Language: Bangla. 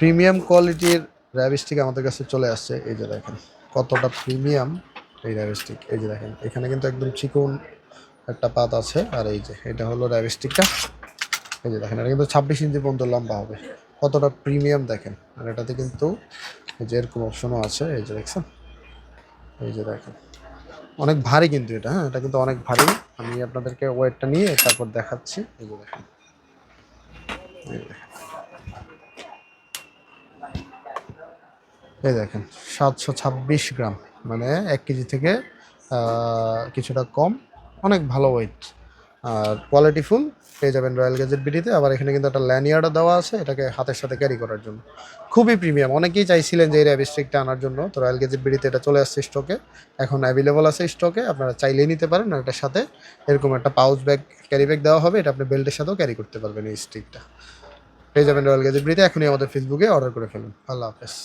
প্রিমিয়াম কোয়ালিটির র্যাব স্টিক আমাদের কাছে চলে আসছে। এই যে দেখেন কতটা প্রিমিয়াম এই র্যাব স্টিক। এই যে দেখেন এখানে কিন্তু একদম চিকন একটা পাত আছে, আর এই যে এটা হলো র্যাব স্টিকটা। এই যে দেখেন এটা কিন্তু 26 ইঞ্চি পর্যন্ত লম্বা হবে, কতটা প্রিমিয়াম দেখেন। আর এটাতে কিন্তু এই যে এরকম অপশনও আছে, এই যে দেখছেন, এই যে দেখেন অনেক ভারী কিন্তু এটা। হ্যাঁ, এটা কিন্তু অনেক ভারী। আমি আপনাদেরকে ওয়েটটা নিয়ে তারপর দেখাচ্ছি। এই যে দেখেন, এই দেখেন 726 গ্রাম, মানে 1 কেজি থেকে কিছুটা কম, অনেক ভালো ওয়েট আর কোয়ালিটি ফুল পেয়ে যাবেন রয়্যাল গ্যাজেট বিডিতে। আবার এখানে কিন্তু একটা ল্যানিয়ার্ডও দেওয়া আছে এটাকে হাতের সাথে ক্যারি করার জন্য। খুবই প্রিমিয়াম, অনেকেই চাইছিলেন যে এই র্যাব স্টিকটা আনার জন্য, তো রয়্যাল গ্যাজেট বিডিতে এটা চলে আসছে স্টকে, এখন অ্যাভেলেবল আছে স্টকে, আপনারা চাইলেই নিতে পারেন। আর এটার সাথে এরকম একটা পাউচ ব্যাগ, ক্যারি ব্যাগ দেওয়া হবে, এটা আপনি বেল্টের সাথেও ক্যারি করতে পারবেন। এই স্টিকটা পেয়ে যাবেন রয়্যাল গ্যাজেট বিডিতে। এখনই আমাদের ফেসবুকে অর্ডার করে ফেলুন। আল্লাহ হাফেজ।